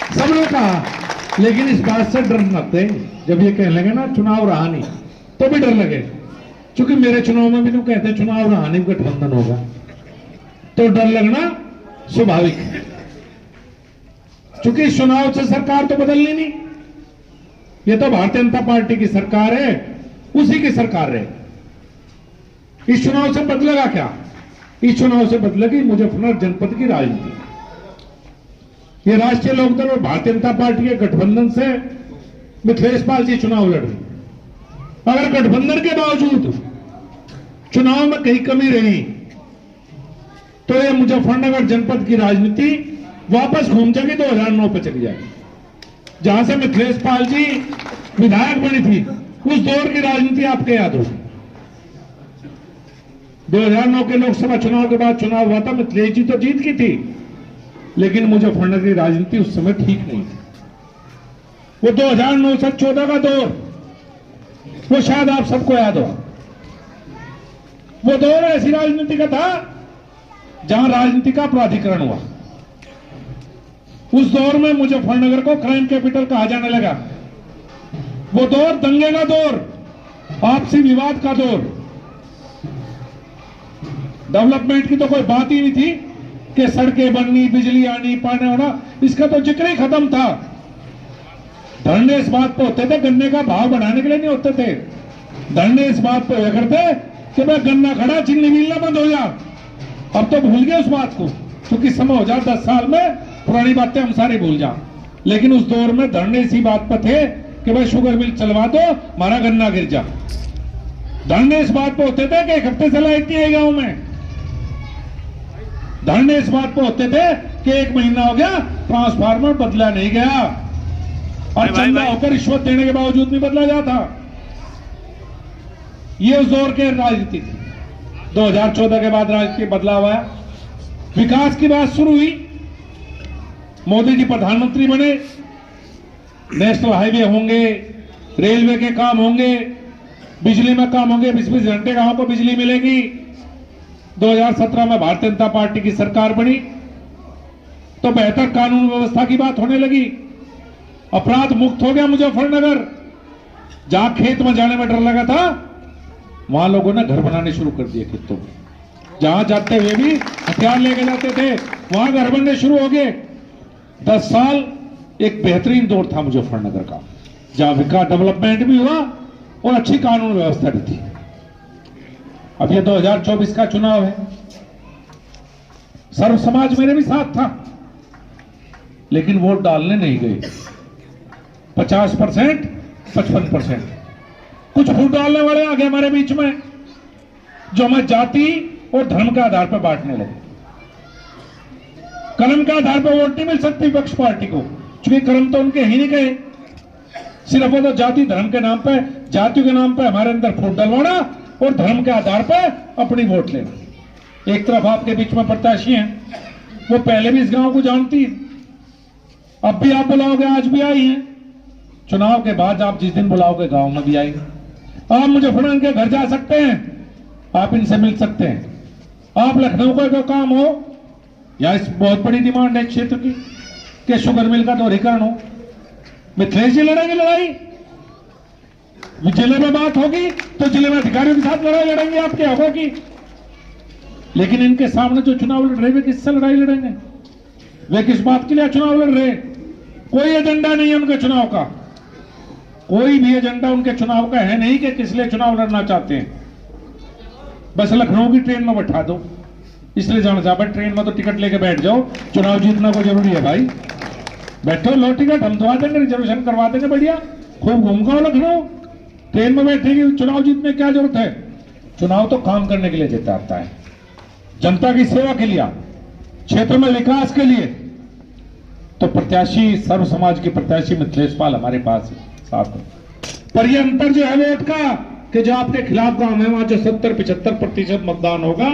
सबने कहा, लेकिन इस बात से डर लगते जब ये कहने लगे ना चुनाव रहा नहीं, तो भी डर लगे, क्योंकि मेरे चुनाव में भी तो कहते चुनाव रहा नहीं, गठबंधन होगा, तो डर लगना स्वाभाविक है, क्योंकि इस चुनाव से सरकार तो बदलनी नहीं, ये तो भारतीय जनता पार्टी की सरकार है, उसी की सरकार है। इस चुनाव से बदलेगा क्या? इस चुनाव से बदलेगी मुजफ्फरनगर जनपद की राजनीति। ये राष्ट्रीय लोकदल और भारतीय जनता पार्टी के गठबंधन से मिथिलेश पाल जी चुनाव लड़ रही। अगर गठबंधन के बावजूद चुनाव में कहीं कमी रही तो ये मुजफ्फरनगर जनपद की राजनीति वापस घूम जाएगी, 2009 पे चली जाएगी, जहां से मिथिलेश पाल जी विधायक बनी थी। उस दौर की राजनीति आपके याद होगी। 2009 के लोकसभा चुनाव के बाद चुनाव हुआ था, मिथिलेश जी तो जीत की थी, लेकिन मुजफ्फरनगर की राजनीति उस समय ठीक नहीं थी। वो 2009 से 14 का दौर, वो शायद आप सबको याद हो। वो दौर ऐसी राजनीति का था जहां राजनीति का प्राधिकरण हुआ। उस दौर में मुजफ्फरनगर को क्राइम कैपिटल कहा जाने लगा। वो दौर दंगे का दौर, आपसी विवाद का दौर, डेवलपमेंट की तो कोई बात ही नहीं थी कि सड़कें बननी, बिजली आनी, पानी होना, इसका तो जिक्र ही खत्म था। धरने इस बात पे होते थे गन्ने का भाव बढ़ाने के लिए नहीं होते थे, धरने इस बात पे हुआ करते कि भाई गन्ना खड़ा, चीनी मिलना बंद हो जा। अब तो भूल गए उस बात को, क्योंकि समय हो जाए 10 साल में पुरानी बातें हम सारी भूल जा। लेकिन उस दौर में धरने इसी बात पर थे कि भाई शुगर मिल चलवा दो, हमारा गन्ना गिर जा। धरने इस बात पे होते थे कि 1 हफ्ते से लाइट नहीं आई गांव में। धरने इस बात पे होते थे कि 1 महीना हो गया ट्रांसफार्मर बदला नहीं गया, और चंदा होकर रिश्वत देने के बावजूद नहीं बदला जाता। ये उस दौर की राजनीति थी। 2014 के बाद राजनीति बदलाव आया, विकास की बात शुरू हुई, मोदी जी प्रधानमंत्री बने, नेशनल हाईवे होंगे, रेलवे के काम होंगे, बिजली में काम होंगे, 20-20 घंटे गांव को बिजली मिलेगी। 2017 में भारतीय जनता पार्टी की सरकार बनी तो बेहतर कानून व्यवस्था की बात होने लगी, अपराध मुक्त हो गया मुजफ्फरनगर। जहां खेत में जाने में डर लगा था, वहां लोगों ने घर बनाने शुरू कर दिए खेतों में। जहां जाते हुए भी हथियार लेके जाते थे, वहां घर बनने शुरू हो गए। 10 साल एक बेहतरीन दौर था मुजफ्फरनगर का, जहां विकास डेवलपमेंट भी हुआ और अच्छी कानून व्यवस्था भी थी। अब ये 2024 का चुनाव है, सर्व समाज मेरे भी साथ था, लेकिन वोट डालने नहीं गए। 50%, 55%। कुछ वोट डालने वाले आ गए हमारे बीच में, जो हमें जाति और धर्म के आधार पर बांटने लगे। कर्म के आधार पर वोट नहीं मिल सकती विपक्ष पार्टी को, क्योंकि कर्म तो उनके ही नहीं गए। सिर्फ वो तो जाति धर्म के नाम पे, जातियों के नाम पे हमारे अंदर वोट डलवाना और धर्म के आधार पर अपनी वोट लेना। एक तरफ आपके बीच में प्रत्याशी हैं, वो पहले भी इस गांव को जानती, अब भी आप बुलाओगे, आज भी आई हैं, चुनाव के बाद आप जिस दिन बुलाओगे गांव में भी आएंगे। आप मुजफ्फरनगर के घर जा सकते हैं, आप इनसे मिल सकते हैं। आप लखनऊ का कोई काम हो, या इस बहुत बड़ी डिमांड है क्षेत्र की कि शुगर मिल का दोहरीकरण हो, मिथिलेश जी लड़ेंगे लड़ाई, जिले में बात होगी तो जिले में अधिकारियों के साथ लड़ाई लड़ेंगे आपके हकों की। लेकिन इनके सामने जो चुनाव लड़ रहे वे किससे लड़ाई लड़ेंगे? वे किस बात के लिए चुनाव लड़ रहे? कोई एजेंडा नहीं है उनके चुनाव का, कोई भी एजेंडा उनके चुनाव का है नहीं कि किस लिए चुनाव लड़ना चाहते हैं। बस लखनऊ की ट्रेन में बैठा दो, इसलिए जाना चाहते ट्रेन में तो टिकट लेके बैठ जाओ, चुनाव जीतना को जरूरी है भाई। बैठो, लो टिकट, हम दवा देंगे, रिजर्वेशन करवा देंगे, बढ़िया खूब घूम खाओ लखनऊ। ट्रेन में बैठेगी, चुनाव जीतने की क्या जरूरत है? चुनाव तो काम करने के लिए जीता आता है, जनता की सेवा के लिए, क्षेत्र में विकास के लिए। तो प्रत्याशी, सर्व समाज के प्रत्याशी मिथिलेश पाल हमारे पास साथ है। पर यह अंतर जो है वोट का, कि जो आपके खिलाफ काम है वहां जो 70-75% मतदान होगा,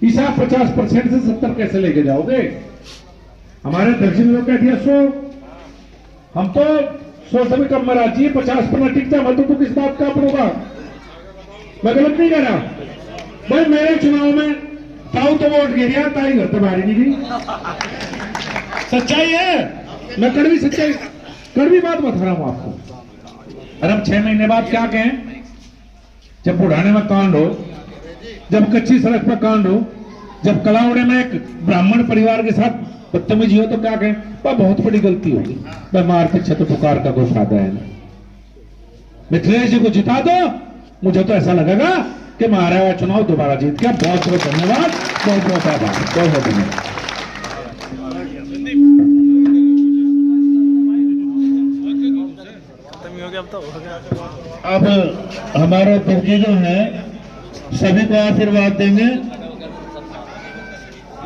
इस आप 50% से 70 कैसे लेके जाओगे? हमारे दक्षिण में कह दिया 100, हम तो 100 से भी कम में राजी है, 50 पर टिक जा, तो किस बात का अपनोगा? मैं गलत नहीं कह रहा भाई। मेरे चुनाव में ताऊ तो वोट गिर गया, ताई घर तो बाहर नहीं गई, सच्चाई है। मैं कड़वी सच्चाई, कड़वी बात बता रहा हूं आपको। और हम 6 महीने बाद क्या कहें, जब बुढ़ाने में कांड हो, जब कच्ची सड़क पर कांड हो, जब कलाउड़े में एक ब्राह्मण परिवार के साथ बदतमीजी हो, तो क्या कहें, वह बहुत बड़ी गलती होगी, मैं मार पीछे तो पुकार का कोई फायदा है ना। मिथिलेश जी को जिता दो, मुझे तो ऐसा लगेगा कि महाराजा चुनाव दोबारा जीत गया। बहुत बहुत धन्यवाद, बहुत बहुत आभार, बहुत बहुत धन्यवाद। अब हमारा फौजी जो है सभी को आशीर्वाद देंगे,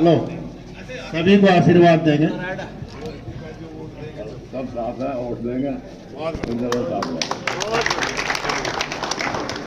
लो सभी को आशीर्वाद देंगे। सब साथ है और देंगे।